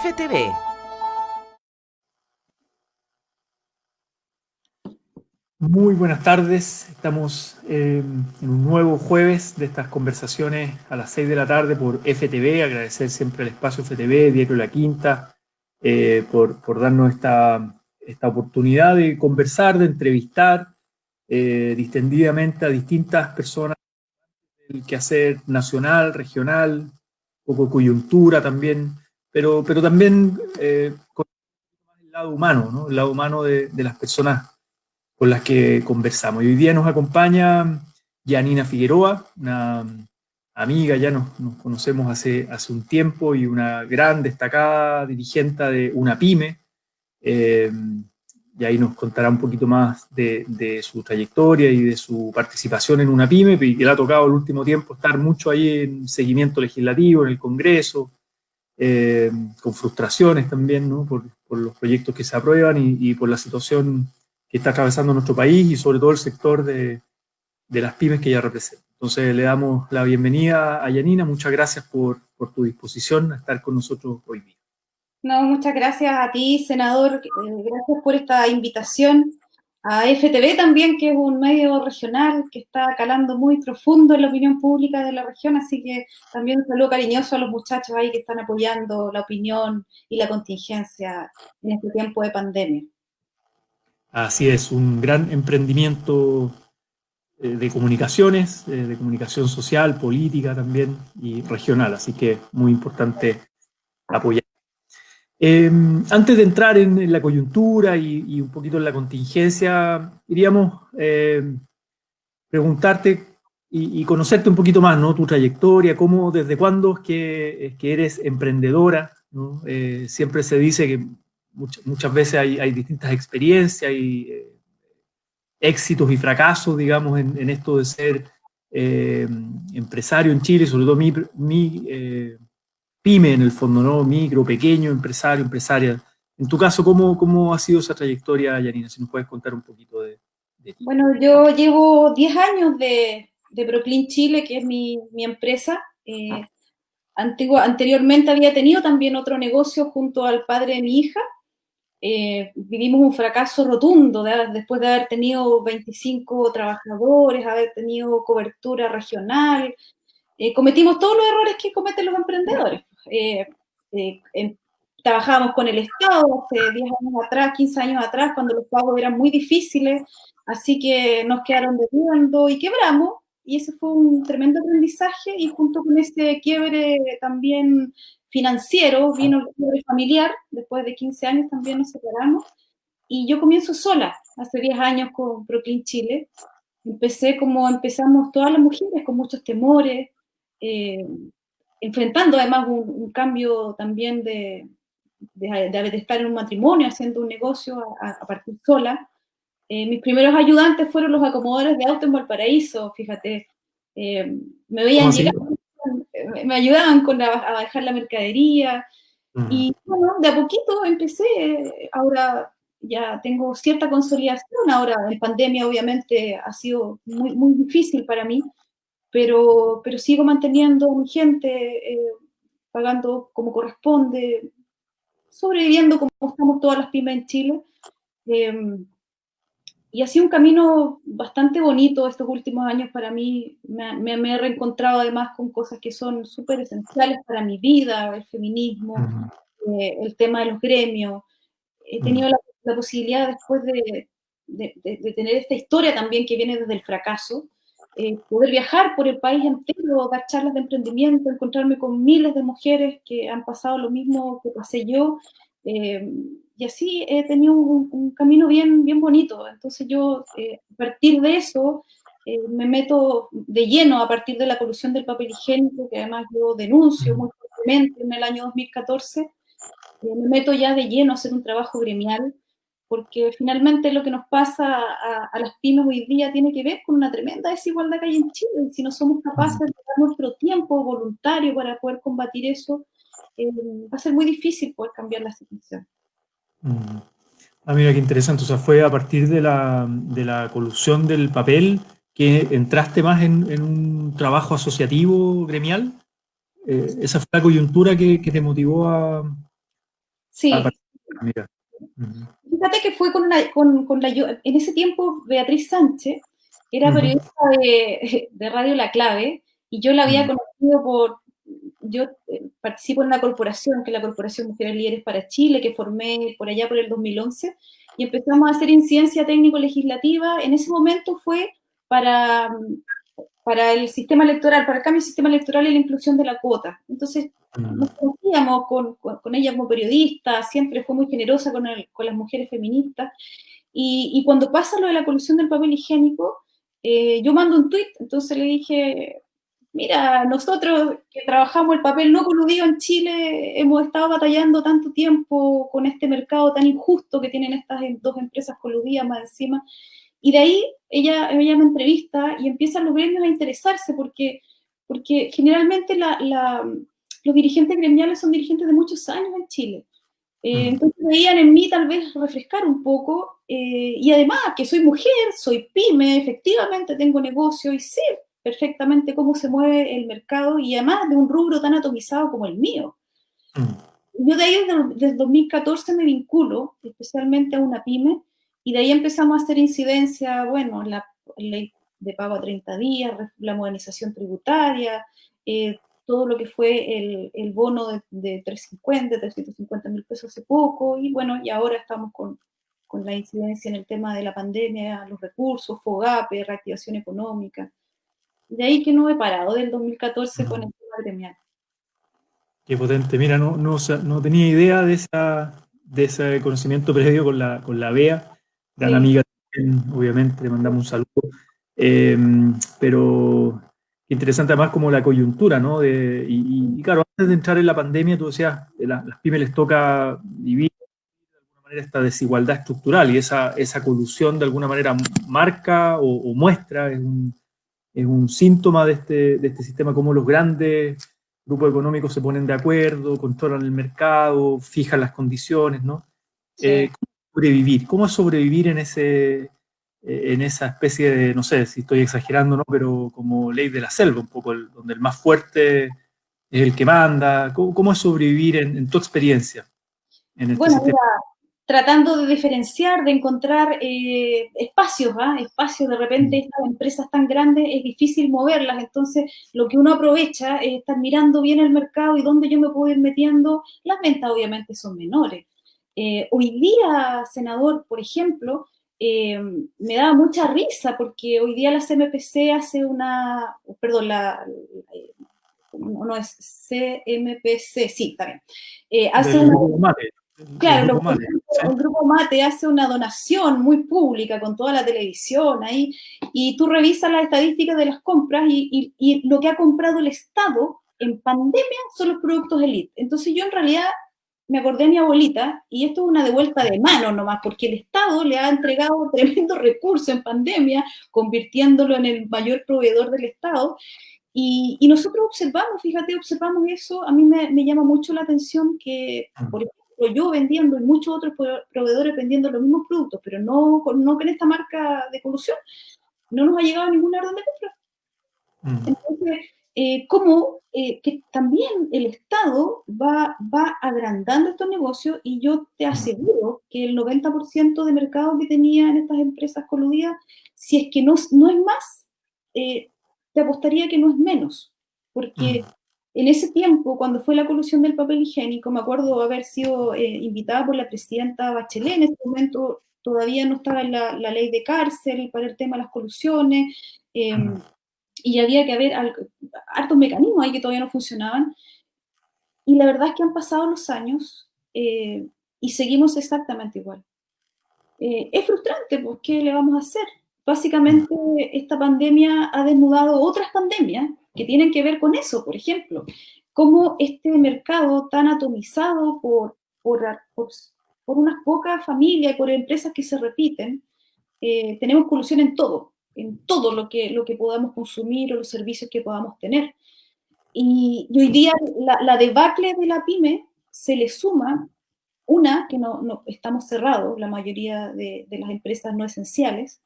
FTV. Muy buenas tardes, estamos en un nuevo jueves de estas conversaciones a las 6 de la tarde por FTV. Agradecer siempre al espacio FTV, Diario La Quinta, por darnos esta oportunidad de conversar, de entrevistar distendidamente a distintas personas del quehacer nacional, regional, un poco coyuntura también, pero también con el lado humano, ¿no? El lado humano de las personas con las que conversamos. Y hoy día nos acompaña Yanina Figueroa, una amiga, ya nos conocemos hace un tiempo, y una gran destacada dirigente de una pyme. Eh, y ahí nos contará un poquito más de su trayectoria y de su participación en una pyme, y que le ha tocado el último tiempo estar mucho ahí en seguimiento legislativo, en el Congreso, con frustraciones también, ¿no? Por los proyectos que se aprueban y por la situación que está atravesando nuestro país y sobre todo el sector de las pymes que ella representa. Entonces le damos la bienvenida a Yanina, muchas gracias por tu disposición a estar con nosotros hoy día. No, muchas gracias a ti, senador, gracias por esta invitación. A FTV también, que es un medio regional que está calando muy profundo en la opinión pública de la región, así que también un saludo cariñoso a los muchachos ahí que están apoyando la opinión y la contingencia en este tiempo de pandemia. Así es, un gran emprendimiento de comunicaciones, de comunicación social, política también y regional, así que muy importante apoyar. Antes de entrar en la coyuntura y un poquito en la contingencia, queríamos preguntarte y conocerte un poquito más, ¿no? Tu trayectoria, cómo, desde cuándo es que eres emprendedora, ¿no? Siempre se dice que muchas veces hay distintas experiencias y éxitos y fracasos, digamos, en esto de ser empresario en Chile, sobre todo mi pyme en el fondo, ¿no? Micro, pequeño, empresario, empresaria. En tu caso, ¿cómo ha sido esa trayectoria, Yanina? Si nos puedes contar un poquito de ti. Bueno, yo llevo 10 años de Proclean Chile, que es mi empresa. Anteriormente había tenido también otro negocio junto al padre de mi hija. Vivimos un fracaso rotundo después de haber tenido 25 trabajadores, haber tenido cobertura regional. Cometimos todos los errores que cometen los emprendedores. Eh, em- Trabajábamos con el Estado hace 10 años atrás, 15 años atrás, cuando los pagos eran muy difíciles, así que nos quedaron debiendo y quebramos, y ese fue un tremendo aprendizaje, y junto con ese quiebre también financiero vino el quiebre familiar. Después de 15 años también nos separamos, y yo comienzo sola, hace 10 años con Proclean Chile. Empecé como empezamos todas las mujeres, con muchos temores, eh, enfrentando además un cambio también de estar en un matrimonio, haciendo un negocio a partir sola. Mis primeros ayudantes fueron los acomodadores de auto en Valparaíso, fíjate. Me ¿Cómo veían así? llegar, me ayudaban a bajar la mercadería, Ujú. y bueno, de a poquito empecé. Ahora ya tengo cierta consolidación. Ahora en pandemia obviamente ha sido muy, muy difícil para mí, pero sigo manteniendo a mi gente, pagando como corresponde, sobreviviendo como estamos todas las pymes en Chile. Eh, y ha sido un camino bastante bonito estos últimos años para mí. Me he reencontrado además con cosas que son súper esenciales para mi vida: el feminismo, Ujú. el tema de los gremios. He tenido Ujú. la posibilidad, después de tener esta historia también que viene desde el fracaso, poder viajar por el país entero, dar charlas de emprendimiento, encontrarme con miles de mujeres que han pasado lo mismo que pasé yo, eh, y así he tenido un camino bien, bien bonito. Entonces yo, a partir de eso, me meto de lleno a partir de la colusión del papel higiénico, que además yo denuncio muy fuertemente en el año 2014. Me meto ya de lleno a hacer un trabajo gremial, porque finalmente lo que nos pasa a las pymes hoy día tiene que ver con una tremenda desigualdad que hay en Chile, y si no somos capaces de dar nuestro tiempo voluntario para poder combatir eso, va a ser muy difícil poder cambiar la situación. Ujú. Ah, mira qué interesante. O sea, fue a partir de la colusión del papel que entraste más en un trabajo asociativo gremial. Esa fue la coyuntura que te motivó Ah, Sí. mira. Ujú, Fíjate que fue en ese tiempo Beatriz Sánchez era ujú, periodista de Radio La Clave y yo la había ujú, conocido yo participo en una corporación, que es la Corporación Mujeres Líderes para Chile, que formé por allá por el 2011 y empezamos a hacer incidencia técnico-legislativa. En ese momento fue para, para el sistema electoral, para el cambio del sistema electoral y la inclusión de la cuota. Entonces, ujú, nos conocíamos con ella como periodista, siempre fue muy generosa con las mujeres feministas. Y cuando pasa lo de la colusión del papel higiénico, yo mando un tuit, entonces le dije, mira, nosotros que trabajamos el papel no coludido en Chile, hemos estado batallando tanto tiempo con este mercado tan injusto que tienen estas dos empresas coludidas más encima, y de ahí ella me entrevista y empiezan los gremios a interesarse porque generalmente los dirigentes gremiales son dirigentes de muchos años en Chile. ujú, Entonces veían en mí tal vez refrescar un poco y además que soy mujer, soy pyme, efectivamente tengo negocio y sé perfectamente cómo se mueve el mercado y además de un rubro tan atomizado como el mío. ujú, Yo de ahí desde el 2014 me vinculo especialmente a una pyme y de ahí empezamos a hacer incidencia, bueno, la ley de pago a 30 días, la modernización tributaria, todo lo que fue el bono de 350 mil pesos hace poco y bueno, y ahora estamos con la incidencia en el tema de la pandemia, los recursos, FOGAPE, reactivación económica. De ahí que no he parado del 2014 con ujú. el tema gremial. Qué potente. Mira, no tenía idea de ese conocimiento previo con la Bea, gran Sí, amiga también, obviamente, le mandamos un saludo. Eh, pero qué interesante además como la coyuntura, ¿no? Y claro, antes de entrar en la pandemia, tú decías, las pymes les toca vivir de alguna manera esta desigualdad estructural y esa colusión de alguna manera marca o muestra, es un síntoma de este sistema, como los grandes grupos económicos se ponen de acuerdo, controlan el mercado, fijan las condiciones, ¿no? sí. ¿Cómo sobrevivir? ¿Cómo sobrevivir en esa especie de, no sé si estoy exagerando, ¿no? Pero como ley de la selva, un poco, donde el más fuerte es el que manda? ¿Cómo es sobrevivir en tu experiencia en este Bueno, sistema? tratando de diferenciar, de encontrar espacios, ¿ah? Espacios, de repente Mm, estas empresas tan grandes es difícil moverlas, entonces lo que uno aprovecha es estar mirando bien el mercado y dónde yo me puedo ir metiendo, las ventas obviamente son menores. Hoy día, senador, por ejemplo, me da mucha risa porque hoy día la CMPC hace perdón, no es CMPC, sí, está bien. Hace Del una grupo Mate, del Claro, grupo Mate, ¿sí? el Grupo Mate hace una donación muy pública con toda la televisión ahí, y tú revisas las estadísticas de las compras y lo que ha comprado el Estado en pandemia son los productos Elite. Entonces yo en realidad me acordé de mi abuelita, y esto es una devuelta de mano nomás, porque el Estado le ha entregado tremendo recurso en pandemia, convirtiéndolo en el mayor proveedor del Estado, y nosotros observamos, fíjate, observamos eso, a mí me llama mucho la atención que, por Mm, ejemplo, yo vendiendo y muchos otros proveedores vendiendo los mismos productos, pero no con esta marca de colusión, no nos ha llegado ninguna orden de compra. mm, Entonces, como que también el Estado va agrandando estos negocios y yo te mm, aseguro que el 90% de mercado que tenían estas empresas coludidas, si es que no es más, eh, te apostaría que no es menos, mm, porque en ese tiempo, cuando fue la colusión del papel higiénico, me acuerdo haber sido invitada por la presidenta Bachelet, en ese momento todavía no estaba en la ley de cárcel para el tema de las colusiones, mm. y había que haber hartos mecanismos ahí que todavía no funcionaban. Y la verdad es que han pasado los años y seguimos exactamente igual. Es frustrante, pues, ¿qué le vamos a hacer? Básicamente, esta pandemia ha desnudado otras pandemias que tienen que ver con eso, por ejemplo, cómo este mercado tan atomizado por, por unas pocas familias y por empresas que se repiten, tenemos colusión en todo lo que podamos consumir o los servicios que podamos tener. Y hoy día la debacle de la pyme se le suma una, que no estamos cerrados, la mayoría de las empresas no esenciales,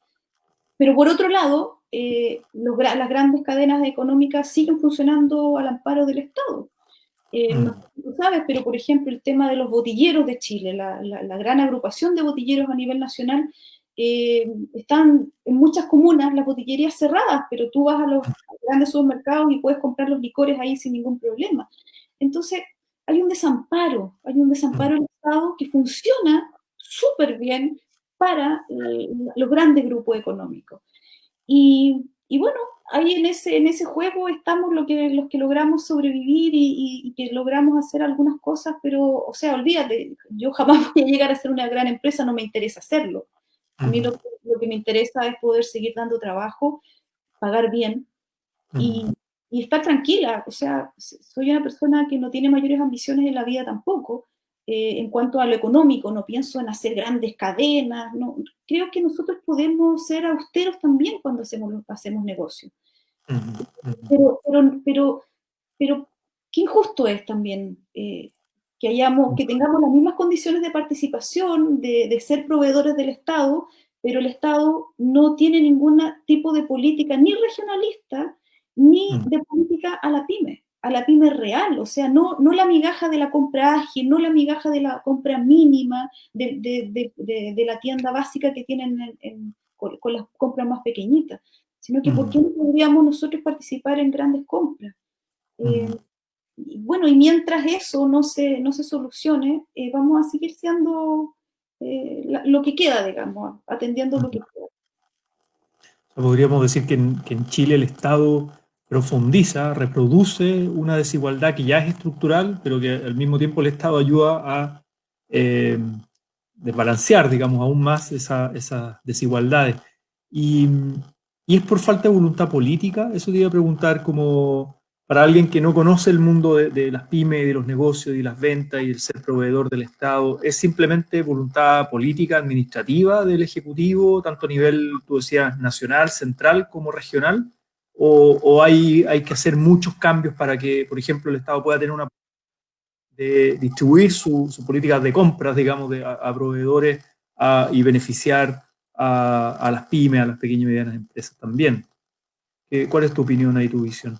pero por otro lado, las grandes cadenas económicas siguen funcionando al amparo del Estado. No sé si tú sabes, pero por ejemplo el tema de los botilleros de Chile, la gran agrupación de botilleros a nivel nacional, están en muchas comunas las botillerías cerradas, pero tú vas a los grandes supermercados y puedes comprar los licores ahí sin ningún problema. Entonces, hay un desamparo en el Estado que funciona súper bien para los grandes grupos económicos. Y bueno, ahí en ese juego estamos los que logramos sobrevivir y que logramos hacer algunas cosas, pero, o sea, olvídate, yo jamás voy a llegar a ser una gran empresa, no me interesa hacerlo. A mí lo que me interesa es poder seguir dando trabajo, pagar bien y, y estar tranquila. O sea, soy una persona que no tiene mayores ambiciones en la vida tampoco. En cuanto a lo económico, no pienso en hacer grandes cadenas. No, creo que nosotros podemos ser austeros también cuando hacemos negocio. Pero, pero qué injusto es también que tengamos las mismas condiciones de participación, de ser proveedores del Estado, pero el Estado no tiene ningún tipo de política ni regionalista, ni de política a la pyme real, o sea, no la migaja de la compra ágil, no la migaja de la compra mínima, de la tienda básica que tienen con las compras más pequeñitas, sino que ¿por qué no podríamos nosotros participar en grandes compras? Y bueno, y mientras eso no se solucione, vamos a seguir siendo lo que queda, digamos, atendiendo lo que queda. Podríamos decir que en Chile el Estado profundiza, reproduce una desigualdad que ya es estructural, pero que al mismo tiempo el Estado ayuda a eh, desbalancear, digamos, aún más esas desigualdades. Y, y es por falta de voluntad política, eso te iba a preguntar como para alguien que no conoce el mundo de las pymes, de los negocios y las ventas y el ser proveedor del Estado, ¿es simplemente voluntad política, administrativa del Ejecutivo, tanto a nivel, tú decías, nacional, central como regional? ¿O hay que hacer muchos cambios para que, por ejemplo, el Estado pueda tener una de distribuir sus políticas de compras, digamos, a proveedores y beneficiar a las pymes, a las pequeñas y medianas empresas también? ¿Cuál es tu opinión ahí, tu visión?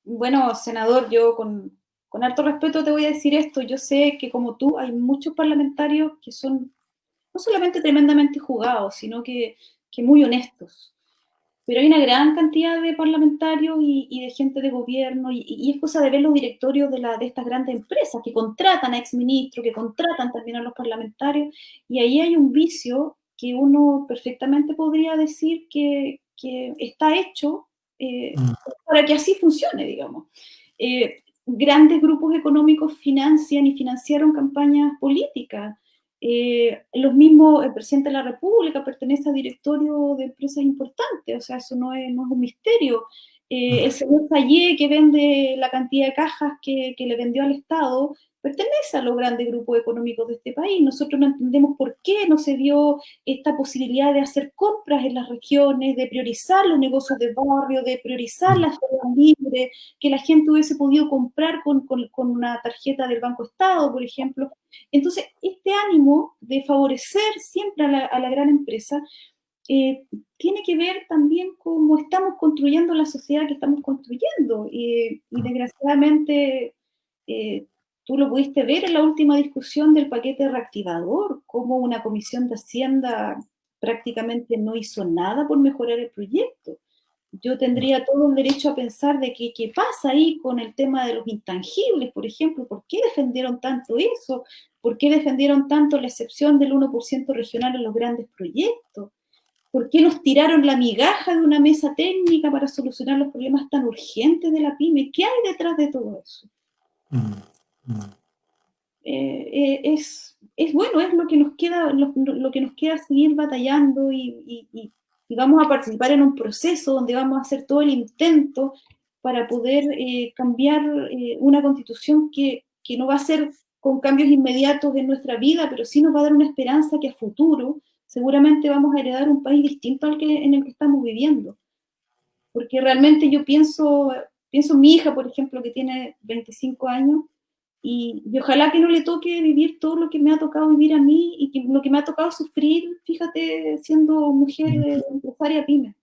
Bueno, senador, yo con harto respeto te voy a decir esto. Yo sé que como tú hay muchos parlamentarios que son no solamente tremendamente jugados, sino que muy honestos. Pero hay una gran cantidad de parlamentarios y de gente de gobierno, y es cosa de ver los directorios de estas grandes empresas que contratan a exministros, que contratan también a los parlamentarios, y ahí hay un vicio que uno perfectamente podría decir que está hecho para que así funcione, digamos. Grandes grupos económicos financian y financiaron campañas políticas. Los mismos, el presidente de la República pertenece a directorio de empresas importantes, o sea, eso no es un misterio. El señor Fayé, que vende la cantidad de cajas que le vendió al Estado, pertenece a los grandes grupos económicos de este país. Nosotros no entendemos por qué no se dio esta posibilidad de hacer compras en las regiones, de priorizar los negocios de barrio, de priorizar las ferias libres, que la gente hubiese podido comprar con una tarjeta del Banco Estado, por ejemplo. Entonces, este ánimo de favorecer siempre a la gran empresa eh, tiene que ver también cómo estamos construyendo la sociedad que estamos construyendo. Y desgraciadamente, tú lo pudiste ver en la última discusión del paquete reactivador, cómo una comisión de Hacienda prácticamente no hizo nada por mejorar el proyecto. Yo tendría todo el derecho a pensar de qué pasa ahí con el tema de los intangibles, por ejemplo. ¿Por qué defendieron tanto eso? ¿Por qué defendieron tanto la excepción del 1% regional en los grandes proyectos? ¿Por qué nos tiraron la migaja de una mesa técnica para solucionar los problemas tan urgentes de la pyme? ¿Qué hay detrás de todo eso? Es bueno, es lo que nos queda, lo que nos queda seguir batallando y vamos a participar en un proceso donde vamos a hacer todo el intento para poder cambiar una constitución que no va a ser con cambios inmediatos en nuestra vida, pero sí nos va a dar una esperanza que a futuro seguramente vamos a heredar un país distinto en el que estamos viviendo. Porque realmente yo pienso en mi hija, por ejemplo, que tiene 25 años, y ojalá que no le toque vivir todo lo que me ha tocado vivir a mí y que lo que me ha tocado sufrir, fíjate, siendo mujer empresaria pyme.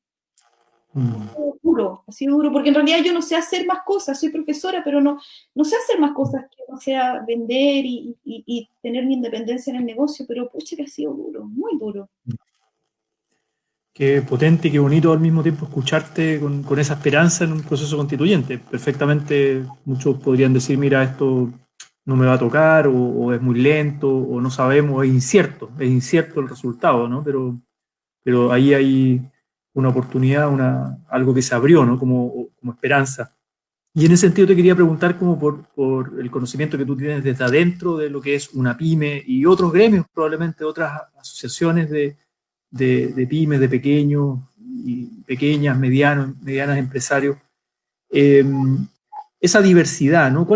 Duro, ha sido duro, porque en realidad yo no sé hacer más cosas, soy profesora, pero no sé hacer más cosas que no sea vender y tener mi independencia en el negocio, pero pucha que ha sido duro, muy duro. Qué potente y qué bonito al mismo tiempo escucharte con esa esperanza en un proceso constituyente. Perfectamente muchos podrían decir, mira, esto no me va a tocar, o es muy lento, o no sabemos, es incierto el resultado, ¿no? Pero ahí hay una oportunidad, algo que se abrió, ¿no? Como esperanza. Y en ese sentido te quería preguntar como por el conocimiento que tú tienes desde adentro de lo que es una pyme y otros gremios, probablemente otras asociaciones de pymes, de pequeños y pequeñas, medianas empresarios. Eh, Esa diversidad, ¿no?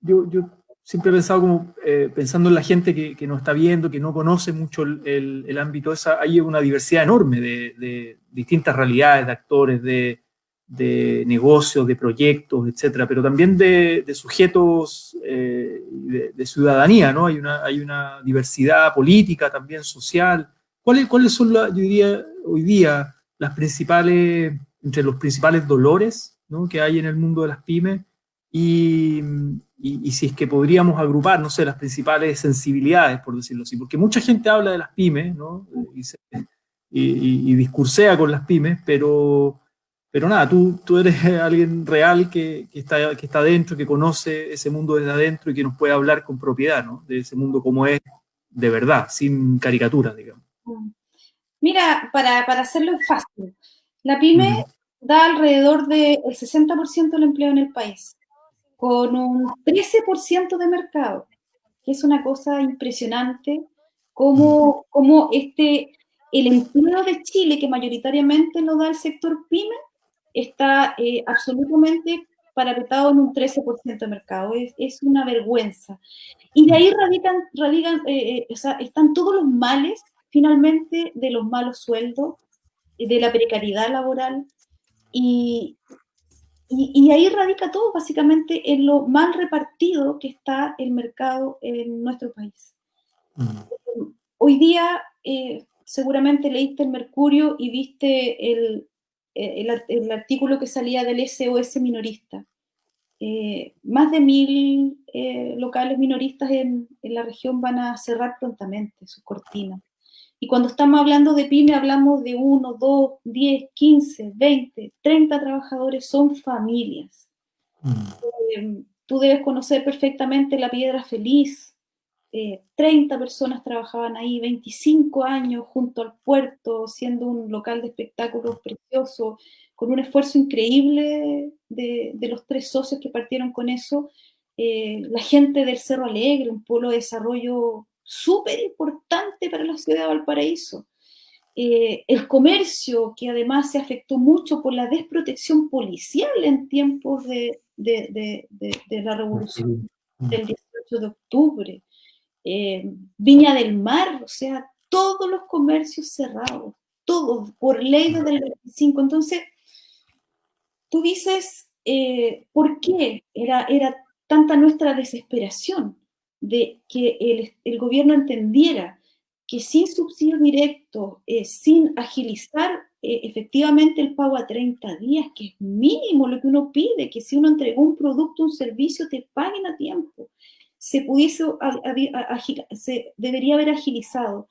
Yo siempre he pensado como, pensando en la gente que nos está viendo, que no conoce mucho el ámbito, hay una diversidad enorme de distintas realidades, de actores, de negocios, de proyectos, etcétera, pero también de sujetos, de ciudadanía, ¿no? Hay una diversidad política, también social. ¿Cuáles son, yo diría, hoy día las principales, entre los principales dolores, ¿no?, que hay en el mundo de las pymes? Y, y si es que podríamos agrupar, no sé, las principales sensibilidades, por decirlo así, porque mucha gente habla de las pymes, ¿no? Y discursea con las pymes, pero nada, tú eres alguien real que está adentro, que conoce ese mundo desde adentro y que nos puede hablar con propiedad, ¿no? De ese mundo como es de verdad, sin caricaturas, digamos. Mira, para hacerlo fácil, la pyme Ujú, da alrededor del 60% del empleo en el país, con un 13% de mercado, que es una cosa impresionante, ujú, como el empleo de Chile, que mayoritariamente lo da el sector pyme, está absolutamente parapetado en un 13% de mercado. Es una vergüenza. Y de ahí o sea, están todos los males, finalmente, de los malos sueldos, de la precariedad laboral, y, y ahí radica todo, básicamente, en lo mal repartido que está el mercado en nuestro país. ujú, Hoy día, seguramente leíste el Mercurio y viste el artículo que salía del SOS minorista. Más de 1000 locales minoristas en la región van a cerrar prontamente sus cortinas. Y cuando estamos hablando de pyme, hablamos de 1, 2, 10, 15, 20, 30 trabajadores, son familias. ujú. Tú debes conocer perfectamente La Piedra Feliz. 30 personas trabajaban ahí, 25 años junto al puerto, siendo un local de espectáculos precioso, con un esfuerzo increíble de los tres socios que partieron con eso. La gente del Cerro Alegre, un polo de desarrollo súper importante para la ciudad de Valparaíso. El comercio, que además se afectó mucho por la desprotección policial en tiempos de la revolución del 18 de octubre. Viña del Mar, o sea, todos los comercios cerrados, todos, por ley desde el 25. Entonces, tú dices, ¿por qué era tanta nuestra desesperación de que el gobierno entendiera que sin subsidio directo, sin agilizar efectivamente el pago a 30 días, que es mínimo lo que uno pide, que si uno entregó un producto, un servicio, te paguen a tiempo, se pudiese, se debería haber agilizado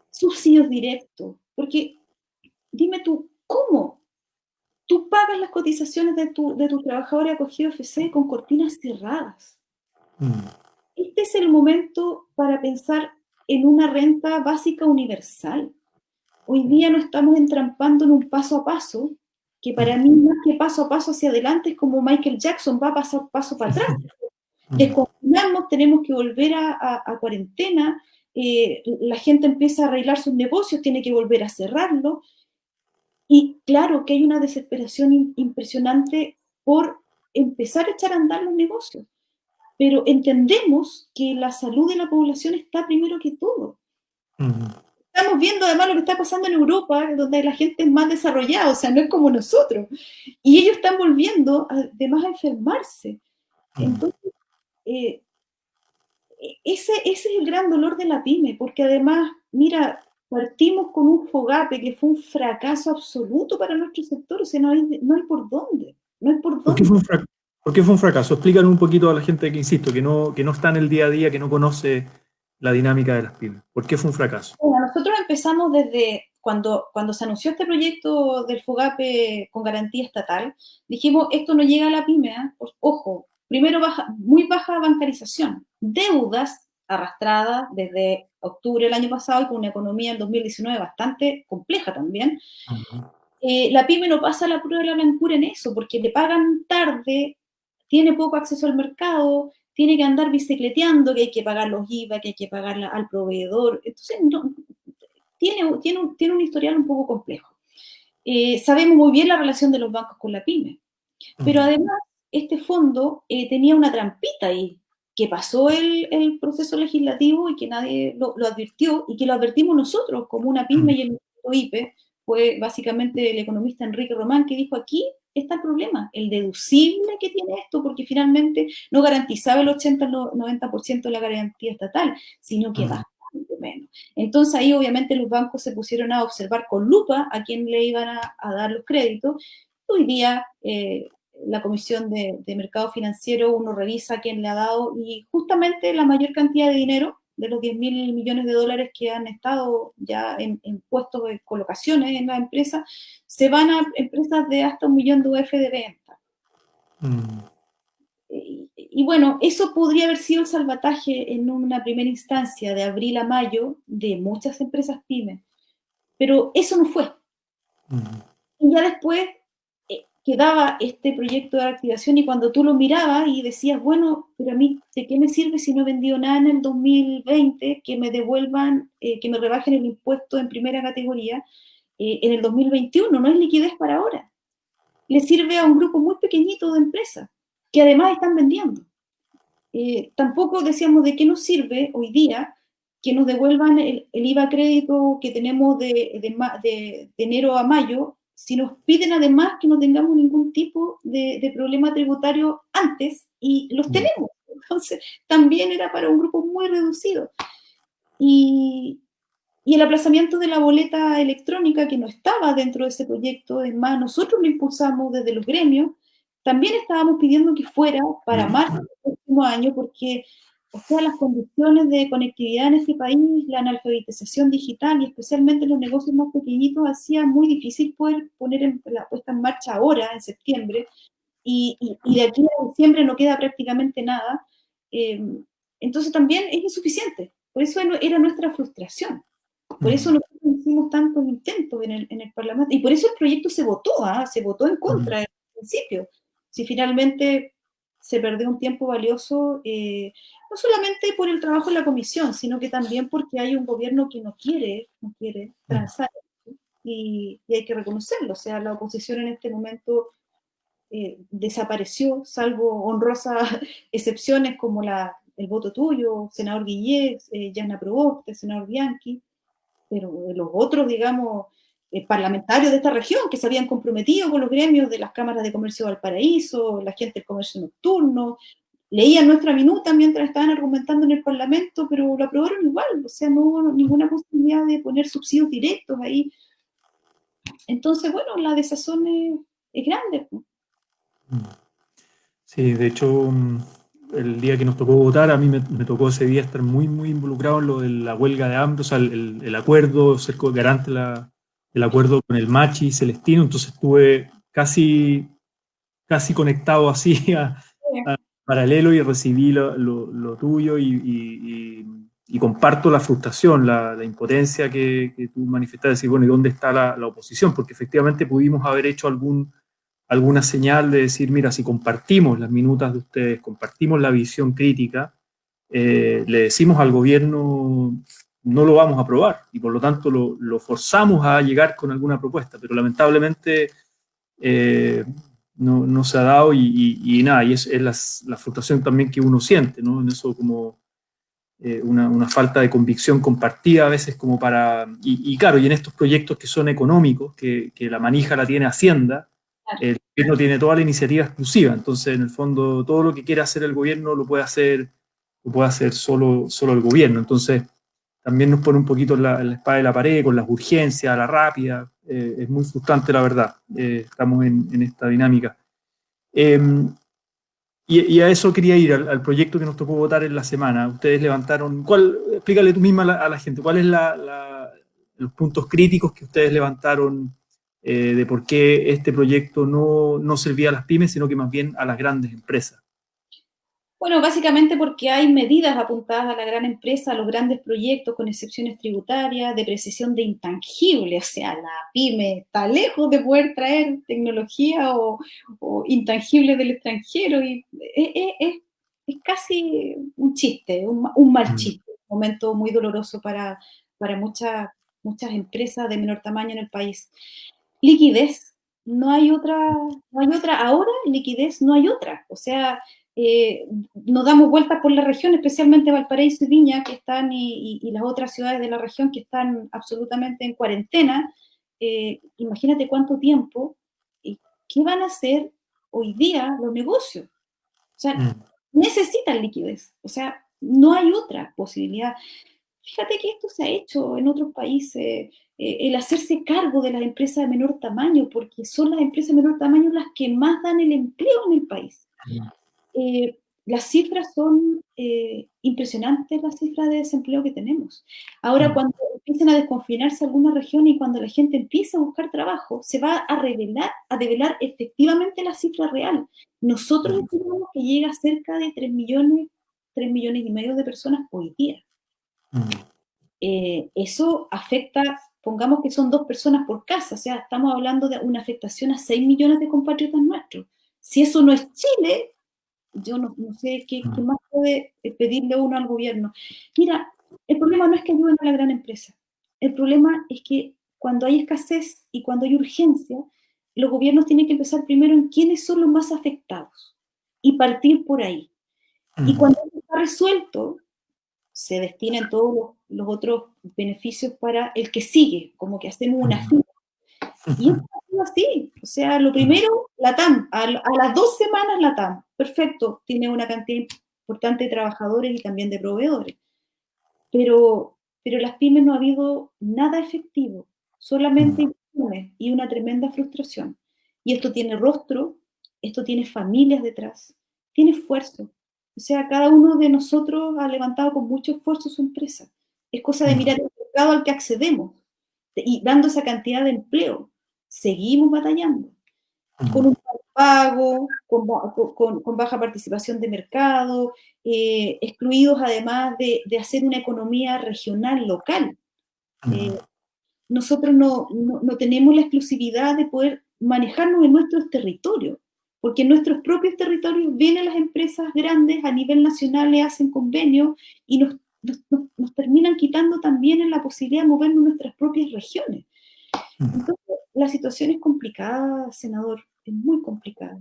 subsidios directos, porque dime tú, ¿cómo? Tú pagas las cotizaciones de tu trabajador acogido FC con cortinas cerradas. Este es el momento para pensar en una renta básica universal. Hoy día nos estamos entrampando en un paso a paso, que para mí más que paso a paso hacia adelante es como Michael Jackson, va a pasar paso para atrás. Desconfinamos, tenemos que volver a cuarentena, la gente empieza a arreglar sus negocios, tiene que volver a cerrarlo. Y claro que hay una desesperación impresionante por empezar a echar a andar los negocios, pero entendemos que la salud de la población está primero que todo. Estamos viendo además lo que está pasando en Europa, donde la gente es más desarrollada, o sea, no es como nosotros. Y ellos están volviendo además a enfermarse. Entonces, ese es el gran dolor de la pyme, porque además, mira, partimos con un FOGAPE que fue un fracaso absoluto para nuestro sector, o sea, no hay por dónde, no hay por ¿Por qué fue dónde. por qué fue un fracaso? Explícanos un poquito a la gente que, insisto, que no está en el día a día, que no conoce la dinámica de las pymes. ¿Por qué fue un fracaso? Bueno, nosotros empezamos desde cuando se anunció este proyecto del FOGAPE con garantía estatal, dijimos, esto no llega a la pyme, ¿eh? Pues, ojo, primero muy baja bancarización, deudas arrastradas desde octubre del año pasado y con una economía en 2019 bastante compleja también. Ujú. La pyme no pasa la prueba de la blancura en eso, porque le pagan tarde, tiene poco acceso al mercado, tiene que andar bicicleteando, que hay que pagar los IVA, que hay que pagar al proveedor. Entonces, tiene un historial un poco complejo. Sabemos muy bien la relación de los bancos con la pyme, pero Ujú. además este fondo tenía una trampita ahí, que pasó el proceso legislativo y que nadie lo advirtió, y que lo advertimos nosotros como una pyme y el Instituto IPE, fue básicamente el economista Enrique Román que dijo, aquí está el problema, el deducible que tiene esto, porque finalmente no garantizaba el 80-90% de la garantía estatal, sino que Ujú. bastante menos. Entonces ahí obviamente los bancos se pusieron a observar con lupa a quién le iban a dar los créditos. Hoy día la Comisión de Mercado Financiero, uno revisa quién le ha dado y justamente la mayor cantidad de dinero, de los 10.000 millones de dólares que han estado ya en puestos de colocaciones en la empresa, se van a empresas de hasta 1 millón de UF de venta. Mm. Y bueno, eso podría haber sido el salvataje en una primera instancia de abril a mayo de muchas empresas pymes, pero eso no fue. Mm. Y ya después quedaba este proyecto de activación y cuando tú lo mirabas y decías, bueno, pero a mí, ¿de qué me sirve si no he vendido nada en el 2020? Que me devuelvan, que me rebajen el impuesto en primera categoría en el 2021, no es liquidez para ahora. Le sirve a un grupo muy pequeñito de empresas que además están vendiendo. Tampoco decíamos de qué nos sirve hoy día que nos devuelvan el IVA crédito que tenemos de enero a mayo, si nos piden además que no tengamos ningún tipo de problema tributario antes, y los Mm. tenemos. Entonces, también era para un grupo muy reducido. Y, y el aplazamiento de la boleta electrónica, que no estaba dentro de ese proyecto, es más, nosotros lo impulsamos desde los gremios, también estábamos pidiendo que fuera para marzo del próximo año, porque, o sea, las condiciones de conectividad en este país, la analfabetización digital y especialmente los negocios más pequeñitos, hacía muy difícil poder poner la puesta en marcha ahora, en septiembre, y de aquí a diciembre no queda prácticamente nada. Eh, entonces también es insuficiente. Por eso era nuestra frustración. Por eso Mm. nosotros hicimos tantos intentos en el Parlamento. Y por eso el proyecto se votó, ¿ah? Se votó en Mm. contra al principio. Si finalmente se perdió un tiempo valioso, no solamente por el trabajo en la comisión, sino que también porque hay un gobierno que no quiere Mm. transar. Y hay que reconocerlo. O sea, la oposición en este momento desapareció, salvo honrosas excepciones como el voto tuyo, senador Guillés, Yana Proboste, senador Bianchi, pero de los otros, digamos, parlamentarios de esta región que se habían comprometido con los gremios de las cámaras de comercio de Valparaíso, la gente del comercio nocturno, leían nuestra minuta mientras estaban argumentando en el Parlamento, pero lo aprobaron igual, o sea, no hubo ninguna posibilidad de poner subsidios directos ahí. Entonces, bueno, la desazón es grande. Mm. Sí, de hecho, el día que nos tocó votar, a mí me tocó ese día estar muy, muy involucrado en lo de la huelga de hambre, o sea, el acuerdo, ser garante del acuerdo con el Machi Celestino, entonces estuve casi conectado así a paralelo y recibí lo tuyo y comparto la frustración, la impotencia que tú manifestaste, decir, bueno, ¿y dónde está la oposición? Porque efectivamente pudimos haber hecho alguna señal de decir, mira, si compartimos las minutas de ustedes, compartimos la visión crítica, le decimos al gobierno no lo vamos a aprobar y por lo tanto lo forzamos a llegar con alguna propuesta, pero lamentablemente no se ha dado y nada, y es la frustración también que uno siente, ¿no? En eso como una falta de convicción compartida a veces como para, y claro, y en estos proyectos que son económicos, que la manija la tiene Hacienda, el gobierno tiene toda la iniciativa exclusiva, entonces en el fondo todo lo que quiere hacer el gobierno lo puede hacer solo el gobierno, entonces también nos pone un poquito en la espada de la pared con las urgencias, la rápida. Es muy frustrante, la verdad. Estamos en esta dinámica. Eh, y a eso quería ir, al proyecto que nos tocó votar en la semana. Ustedes levantaron, explícale tú misma a la gente, ¿cuáles los puntos críticos que ustedes levantaron de por qué este proyecto no servía a las pymes, sino que más bien a las grandes empresas? Bueno, básicamente porque hay medidas apuntadas a la gran empresa, a los grandes proyectos con excepciones tributarias, depreciación de intangibles, o sea, la pyme está lejos de poder traer tecnología o intangibles del extranjero y es casi un chiste, un mal Mm, chiste, un momento muy doloroso para muchas empresas de menor tamaño en el país. Liquidez, no hay otra, ahora liquidez no hay otra, o sea, eh, nos damos vueltas por la región, especialmente Valparaíso y Viña, que están, y las otras ciudades de la región que están absolutamente en cuarentena. Imagínate cuánto tiempo, y qué van a hacer hoy día los negocios. O sea, mm, necesitan liquidez, o sea, no hay otra posibilidad. Fíjate que esto se ha hecho en otros países, el hacerse cargo de las empresas de menor tamaño, porque son las empresas de menor tamaño las que más dan el empleo en el país. mm, Las cifras son impresionantes, las cifras de desempleo que tenemos. Ahora, mm, cuando empiecen a desconfinarse algunas regiones y cuando la gente empiece a buscar trabajo, se va a develar efectivamente la cifra real. Nosotros mm, estimamos que llega a cerca de 3,5 millones de personas hoy día. mm, Eso afecta, pongamos que son 2 personas por casa, o sea, estamos hablando de una afectación a 6 millones de compatriotas nuestros. Si eso no es Chile, yo no sé qué mm, más puede pedirle uno al gobierno. Mira, el problema no es que ayuden a la gran empresa. El problema es que cuando hay escasez y cuando hay urgencia, los gobiernos tienen que empezar primero en quiénes son los más afectados y partir por ahí. Y mm, cuando eso está resuelto, se destinan todos los otros beneficios para el que sigue, como que hacemos una mm, fila. Y esto ha sido así. O sea, lo primero, la TAM. A las 2 semanas la TAM. Perfecto. Tiene una cantidad importante de trabajadores y también de proveedores. Pero las pymes no ha habido nada efectivo. Solamente mm, informes y una tremenda frustración. Y esto tiene rostro, esto tiene familias detrás, tiene esfuerzo. O sea, cada uno de nosotros ha levantado con mucho esfuerzo su empresa. Es cosa de mm, mirar el mercado al que accedemos y dando esa cantidad de empleo, seguimos batallando con un mm, mal pago, con baja participación de mercado, excluidos además de hacer una economía regional, local. Eh, mm. Nosotros no tenemos la exclusividad de poder manejarnos en nuestros territorios, porque en nuestros propios territorios vienen las empresas grandes a nivel nacional, le hacen convenios y nos terminan quitando también en la posibilidad de movernos en nuestras propias regiones. Mm. Entonces, la situación es complicada, senador, es muy complicada.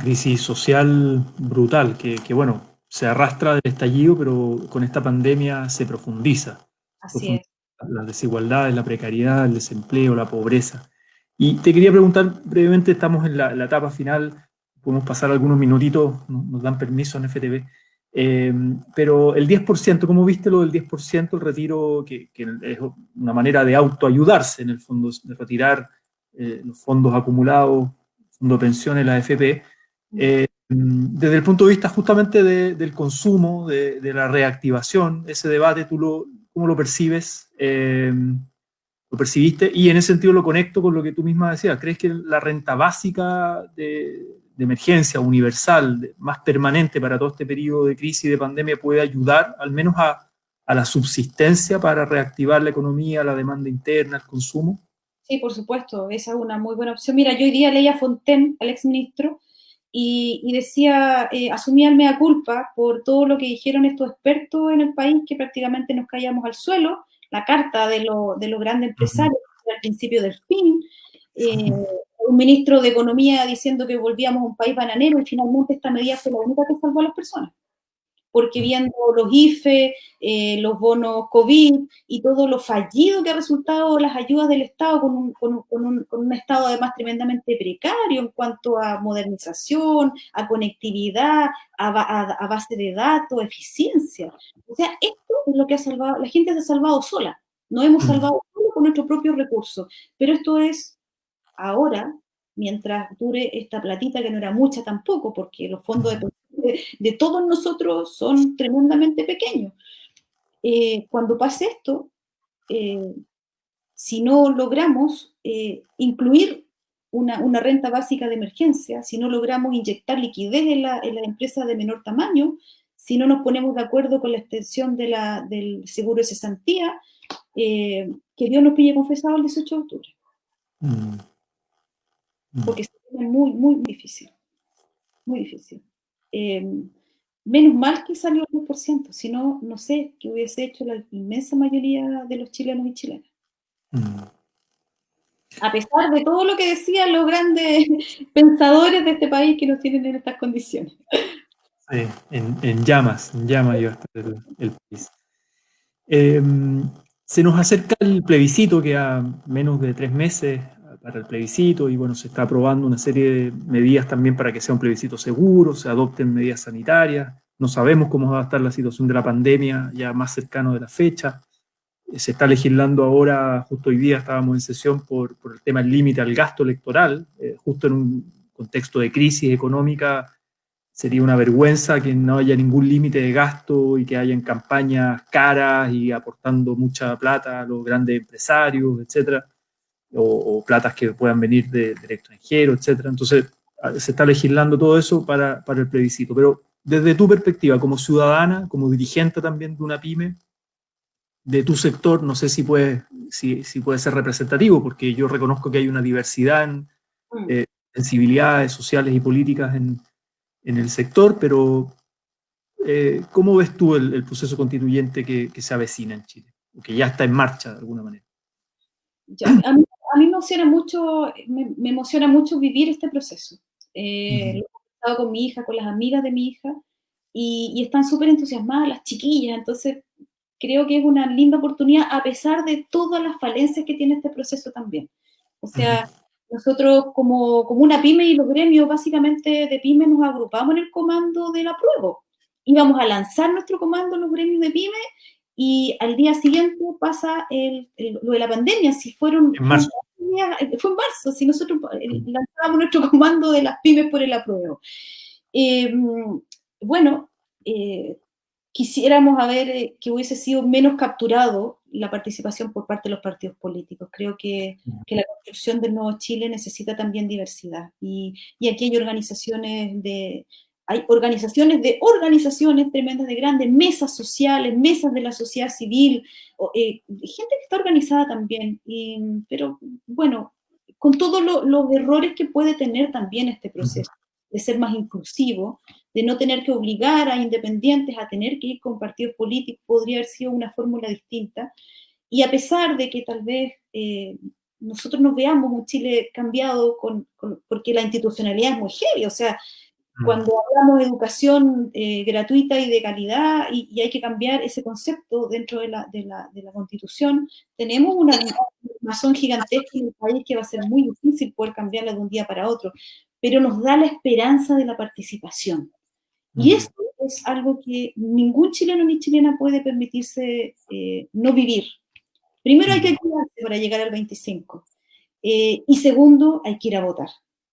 Crisis social brutal que, bueno, se arrastra del estallido, pero con esta pandemia se profundiza. Así Profundiza es. las desigualdades, la precariedad, el desempleo, la pobreza. Y te quería preguntar brevemente, estamos en la etapa final, podemos pasar algunos minutitos, nos dan permiso en FTV, pero el 10%, ¿cómo viste lo del 10%, el retiro, que es una manera de autoayudarse en el fondo, de retirar los fondos acumulados, fondo de pensiones, la AFP? Mm. Desde el punto de vista justamente del consumo, de la reactivación, ese debate, ¿cómo lo percibes? ¿Lo percibiste? Y en ese sentido lo conecto con lo que tú misma decías. ¿Crees que la renta básica de emergencia, universal, más permanente para todo este periodo de crisis y de pandemia puede ayudar al menos a la subsistencia para reactivar la economía, la demanda interna, el consumo? Sí, por supuesto, esa es una muy buena opción. Mira, yo hoy día leía a Fontaine, al exministro, y decía, asumía el mea culpa por todo lo que dijeron estos expertos en el país, que prácticamente nos caíamos al suelo, la carta de los grandes Ujú. empresarios al principio del fin, un ministro de Economía diciendo que volvíamos a un país bananero y finalmente esta medida fue la única que salvó a las personas. porque viendo los IFE, los bonos COVID y todo lo fallido que ha resultado las ayudas del Estado con un Estado además tremendamente precario en cuanto a modernización, a conectividad, a base de datos, eficiencia. O sea, esto es lo que ha salvado, la gente se ha salvado sola, nos hemos salvado solo con nuestros propios recursos, pero esto es ahora, mientras dure esta platita, que no era mucha tampoco, porque los fondos de todos nosotros son tremendamente pequeños. Cuando pase esto, si no logramos incluir una renta básica de emergencia, si no logramos inyectar liquidez en las empresas de menor tamaño, si no nos ponemos de acuerdo con la extensión del seguro de cesantía, que Dios nos pille confesado el 18 de octubre. Porque se pone muy, muy difícil. Muy difícil. Menos mal que salió el 2%, si no, no sé qué hubiese hecho la inmensa mayoría de los chilenos y chilenas. A pesar de todo lo que decían los grandes pensadores de este país que nos tienen en estas condiciones. Sí, en llamas iba a estar el país. Se nos acerca el plebiscito, que a menos de 3 meses para el plebiscito, y bueno, se está aprobando una serie de medidas también para que sea un plebiscito seguro, se adopten medidas sanitarias. No sabemos cómo va a estar la situación de la pandemia ya más cercano de la fecha. Se está legislando ahora, justo hoy día estábamos en sesión por el tema del límite al gasto electoral, justo en un contexto de crisis económica. Sería una vergüenza que no haya ningún límite de gasto y que hayan campañas caras y aportando mucha plata a los grandes empresarios, etcétera, o platas que puedan venir del extranjero, etcétera. Entonces, se está legislando todo eso para el plebiscito. Pero desde tu perspectiva, como ciudadana, como dirigente también de una pyme, de tu sector, no sé si puede ser representativo, porque yo reconozco que hay una diversidad en sensibilidades sociales y políticas en el sector, pero ¿cómo ves tú el proceso constituyente que se avecina en Chile? O que ya está en marcha de alguna manera. A mí me emociona mucho vivir este proceso. Lo he estado con mi hija, con las amigas de mi hija, y están súper entusiasmadas las chiquillas, entonces creo que es una linda oportunidad a pesar de todas las falencias que tiene este proceso también. O sea, nosotros como una pyme y los gremios básicamente de pyme nos agrupamos en el comando del apruebo. Íbamos a lanzar nuestro comando en los gremios de pyme y al día siguiente pasa lo de la pandemia. Si fueron, En marzo. fue en marzo, si nosotros lanzábamos nuestro comando de las pymes por el apruebo. Bueno, quisiéramos que hubiese sido menos capturado la participación por parte de los partidos políticos. Creo que la construcción del nuevo Chile necesita también diversidad. Y aquí hay organizaciones de organizaciones tremendas, de grandes, mesas sociales, mesas de la sociedad civil, gente que está organizada también. Pero bueno, con todos los errores que puede tener también este proceso, de ser más inclusivo, de no tener que obligar a independientes a tener que ir con partidos políticos, podría haber sido una fórmula distinta. Y a pesar de que tal vez nosotros nos veamos un Chile cambiado, porque la institucionalidad es muy heavy, o sea, cuando hablamos de educación gratuita y de calidad, y hay que cambiar ese concepto dentro de la Constitución, tenemos una razón gigantesca en el país que va a ser muy difícil poder cambiarla de un día para otro, pero nos da la esperanza de la participación. Y eso es algo que ningún chileno ni chilena puede permitirse no vivir. Primero hay que cuidarse para llegar al 25. Y segundo, hay que ir a votar.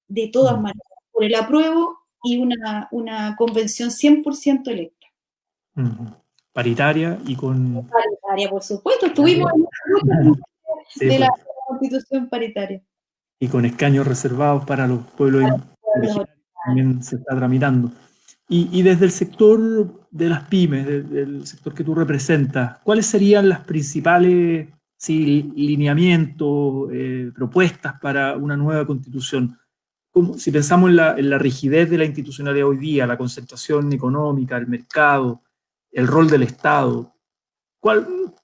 De todas maneras, por el apruebo y una convención 100% electa. Paritaria y con... Paritaria, por supuesto. Estuvimos en la lucha de la Constitución paritaria. Y con escaños reservados para los pueblos originarios también se está tramitando. Y desde el sector de las pymes, del sector que tú representas, ¿cuáles serían las principales lineamientos, propuestas para una nueva constitución? Si pensamos en la rigidez de la institucionalidad hoy día, la concentración económica, el mercado, el rol del Estado,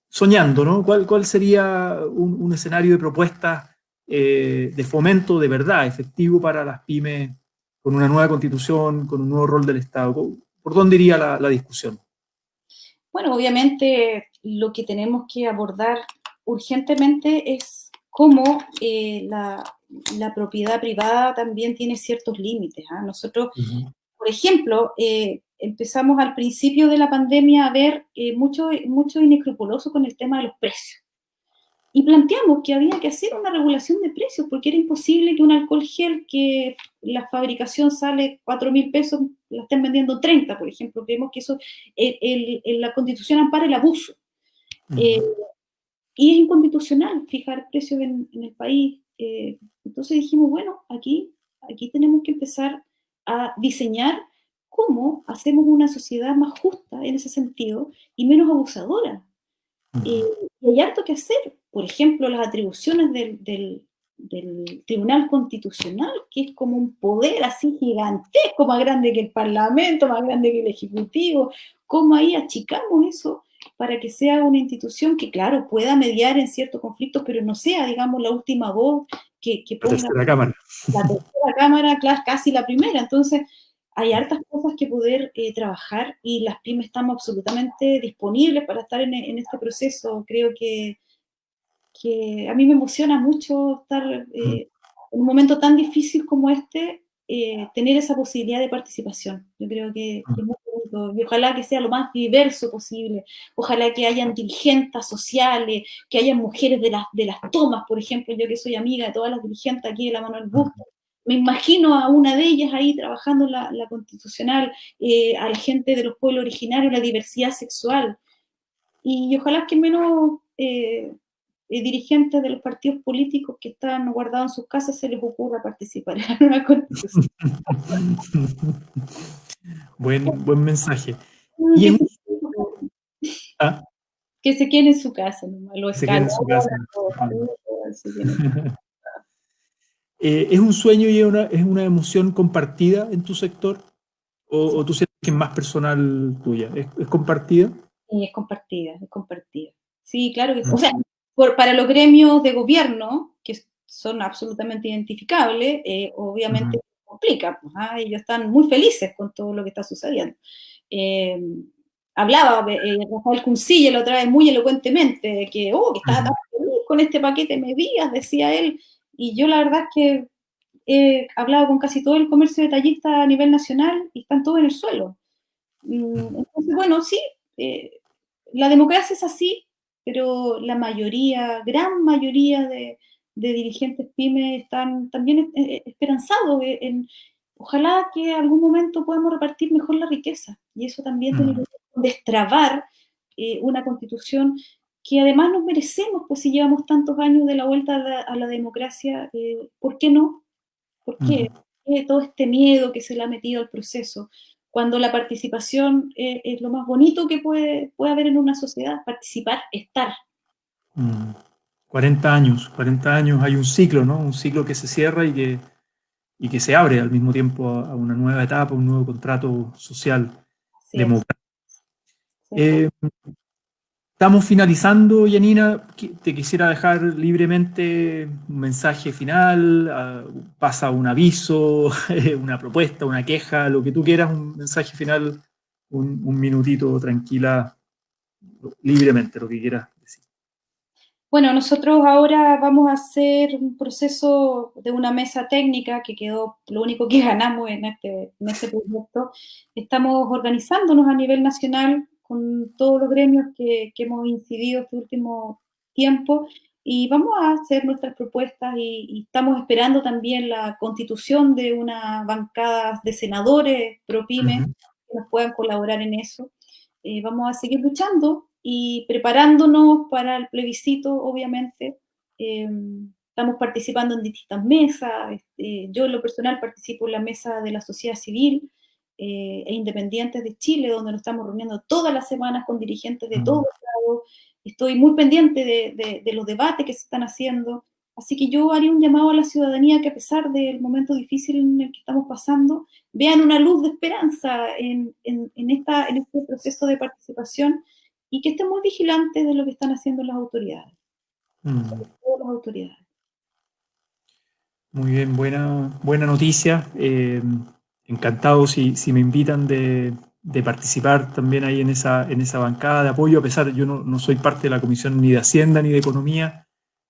soñando, ¿no? ¿Cuál sería un escenario de propuestas de fomento de verdad, efectivo para las pymes, con una nueva constitución, con un nuevo rol del Estado? ¿Por dónde iría la discusión? Bueno, obviamente lo que tenemos que abordar urgentemente es cómo la propiedad privada también tiene ciertos límites, ¿ah? Nosotros, Ujú, por ejemplo, empezamos al principio de la pandemia a ver mucho inescrupuloso con el tema de los precios. Y planteamos que había que hacer una regulación de precios, porque era imposible que un alcohol gel que la fabricación sale 4.000 pesos, la estén vendiendo 30, por ejemplo. Creemos que eso, la Constitución ampara el abuso. Eh, ujú, y es inconstitucional fijar precios en el país. Entonces dijimos, bueno, aquí tenemos que empezar a diseñar cómo hacemos una sociedad más justa en ese sentido y menos abusadora. Eh, ujú. y hay harto que hacer. Por ejemplo, las atribuciones del Tribunal Constitucional, que es como un poder así gigantesco, más grande que el Parlamento, más grande que el Ejecutivo. ¿Cómo ahí achicamos eso para que sea una institución que, claro, pueda mediar en ciertos conflictos, pero no sea, digamos, la última voz que La ponga tercera cámara. la tercera cámara, casi la primera? Entonces, hay hartas cosas que poder trabajar y las pymes estamos absolutamente disponibles para estar en este proceso. Creo que a mí me emociona mucho estar Mm, en un momento tan difícil como este, tener esa posibilidad de participación. Yo creo que mm, es muy bonito y ojalá que sea lo más diverso posible. Ojalá que hayan dirigentes sociales, que hayan mujeres de las tomas, por ejemplo, yo que soy amiga de todas las dirigentes aquí de la Manuel mm. Bustos. Me imagino a una de ellas ahí trabajando en la constitucional, a la gente de los pueblos originarios, la diversidad sexual. Y ojalá que menos dirigentes de los partidos políticos que están guardados en sus casas se les ocurra participar en la nueva constitución. Buen mensaje. Y es Que un se, ah, que se queden en su casa, nomás, lo que se quede escala. en su casa. Se queden. ¿Es un sueño y es una emoción compartida en tu sector? Sí, O tú sientes que es más personal tuya? Es compartida? y es compartida, es compartida. Sí, claro que sí. O sea, Mm, para los gremios de gobierno, que son absolutamente identificables, ujú, obviamente complica, pues, ¿ah? Ellos están muy felices con todo lo que está sucediendo. Eh, Hablaba Rafael Cuncilla la otra vez muy elocuentemente de que estaba tan ujú, feliz con este paquete de medidas, decía él, y yo la verdad es que he hablado con casi todo el comercio detallista a nivel nacional y están todos en el suelo. ujú, Entonces, bueno, sí, eh, la democracia es así, pero la mayoría, gran mayoría de dirigentes pymes están también esperanzados ojalá que algún momento podamos repartir mejor la riqueza. Y eso también tiene que ujú, ver con destrabar una constitución que además nos merecemos, pues si llevamos tantos años de la vuelta a la democracia, ¿por qué no? ¿Por qué? ujú, Todo este miedo que se le ha metido al proceso, cuando la participación es lo más bonito que puede haber en una sociedad, participar, estar. ujú. 40 años, hay un ciclo, ¿no? Un ciclo que se cierra y que se abre al mismo tiempo a una nueva etapa, un nuevo contrato social Así es, democrático. así es. Eh, Estamos finalizando, Yanina. Te quisiera dejar libremente un mensaje final, pasa un aviso, una propuesta, una queja, lo que tú quieras, un mensaje final, un minutito tranquila, libremente, lo que quieras decir. Bueno, nosotros ahora vamos a hacer un proceso de una mesa técnica que quedó lo único que ganamos en este proyecto. Estamos organizándonos a nivel nacional con todos los gremios que hemos incidido este último tiempo y vamos a hacer nuestras propuestas y estamos esperando también la constitución de una bancada de senadores pro pyme Ujú, que nos puedan colaborar en eso. Vamos a seguir luchando y preparándonos para el plebiscito, obviamente. Eh, Estamos participando en distintas mesas. Yo en lo personal participo en la mesa de la sociedad civil e independientes de Chile, donde nos estamos reuniendo todas las semanas con dirigentes de todos ujú, lados. Estoy muy pendiente de los debates que se están haciendo. Así que yo haría un llamado a la ciudadanía que a pesar del momento difícil en el que estamos pasando, vean una luz de esperanza en este proceso de participación y que estén muy vigilantes de lo que están haciendo las autoridades, mm. sobre todo las autoridades. Muy bien, buena noticia. Encantado si me invitan de participar también ahí en esa bancada de apoyo, a pesar, yo no soy parte de la comisión ni de Hacienda ni de Economía,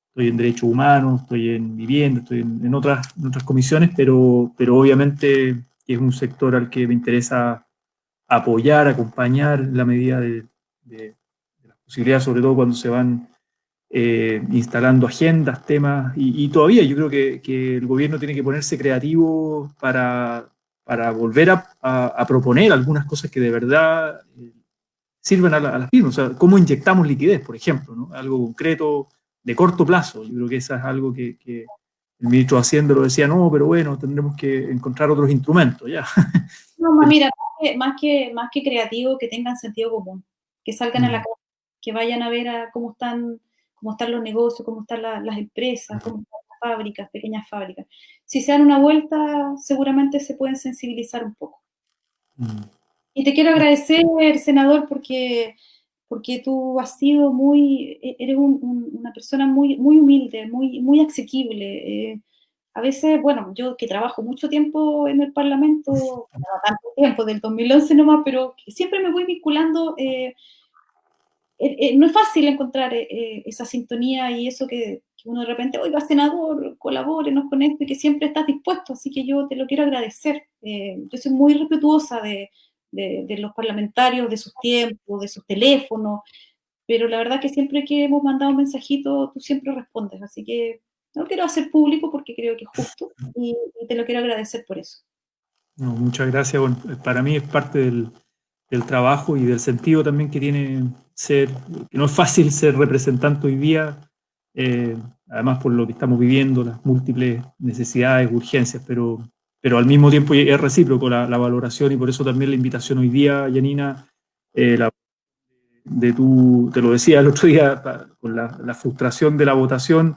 estoy en Derechos Humanos, estoy en Vivienda, estoy en otras comisiones, pero obviamente es un sector al que me interesa apoyar, acompañar en la medida de las posibilidades, sobre todo cuando se van instalando agendas, temas, y todavía yo creo que el gobierno tiene que ponerse creativo para volver a proponer algunas cosas que de verdad sirvan a las pymes. O sea, cómo inyectamos liquidez, por ejemplo, ¿no? Algo concreto de corto plazo. Yo creo que eso es algo que el ministro de Hacienda lo decía, no, pero bueno, tendremos que encontrar otros instrumentos, ya. No, mira, más que creativo, que tengan sentido común, que salgan a la calle, que vayan a ver cómo están los negocios, cómo están las empresas, cómo están las fábricas, pequeñas fábricas. Si se dan una vuelta, seguramente se pueden sensibilizar un poco. Mm. Y te quiero agradecer, senador, porque tú has sido eres una persona muy, muy humilde, muy asequible. A veces, bueno, yo que trabajo mucho tiempo en el Parlamento, no tanto tiempo, del 2011 nomás, pero que siempre me voy vinculando, no es fácil encontrar esa sintonía y eso que uno de repente, oiga, senador, colabórenos con esto, y que siempre estás dispuesto, así que yo te lo quiero agradecer. Yo soy muy respetuosa de los parlamentarios, de sus tiempos, de sus teléfonos, pero la verdad que siempre que hemos mandado un mensajito, tú siempre respondes, así que no lo quiero hacer público porque creo que es justo y te lo quiero agradecer por eso. No, muchas gracias. Bueno, para mí es parte del trabajo y del sentido también que tiene ser, que no es fácil ser representante hoy día, además por lo que estamos viviendo, las múltiples necesidades, urgencias, pero al mismo tiempo es recíproco la valoración y por eso también la invitación hoy día, Yanina, te lo decía el otro día, con la frustración de la votación,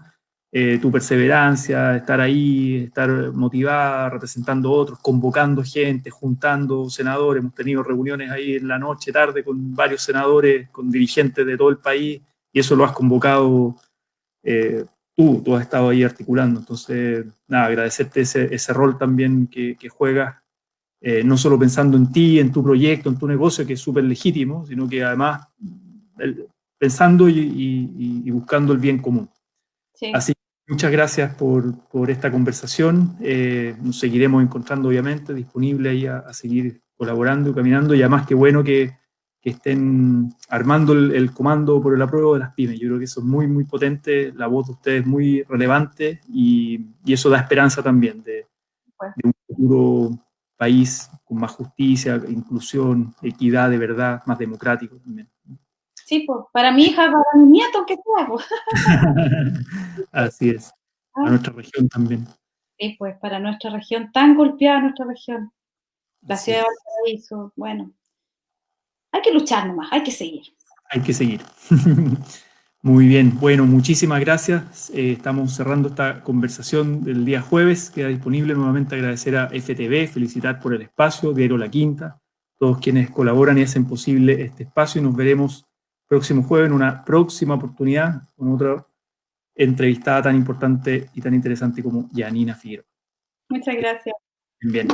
tu perseverancia, estar ahí, estar motivada, representando a otros, convocando gente, juntando senadores. Hemos tenido reuniones ahí en la noche, tarde, con varios senadores, con dirigentes de todo el país, y eso lo has convocado tú has estado ahí articulando. Entonces, nada, agradecerte ese rol también que juegas, no solo pensando en ti, en tu proyecto, en tu negocio, que es súper legítimo, sino que además pensando y buscando el bien común. Sí. Así que muchas gracias por esta conversación. Nos seguiremos encontrando, obviamente, disponible ahí a seguir colaborando y caminando, y además qué bueno que estén armando el comando por el apruebo de las pymes. Yo creo que eso es muy, muy potente, la voz de ustedes es muy relevante y eso da esperanza también de un futuro país con más justicia, inclusión, equidad de verdad, más democrático también. Sí, pues, para mi hija, para mi nieto, que sea, pues. Así es, a nuestra región también. Sí, pues, para nuestra región, tan golpeada nuestra región, la Así ciudad de es. Valparaíso, bueno, hay que luchar nomás, hay que seguir. Hay que seguir. Muy bien, bueno, muchísimas gracias. Estamos cerrando esta conversación del día jueves. Queda disponible nuevamente agradecer a FTV, felicitar por el espacio, Diario La Quinta, todos quienes colaboran y hacen posible este espacio. Y nos veremos próximo jueves en una próxima oportunidad con otra entrevistada tan importante y tan interesante como Yanina Figueroa. Muchas gracias. Bien.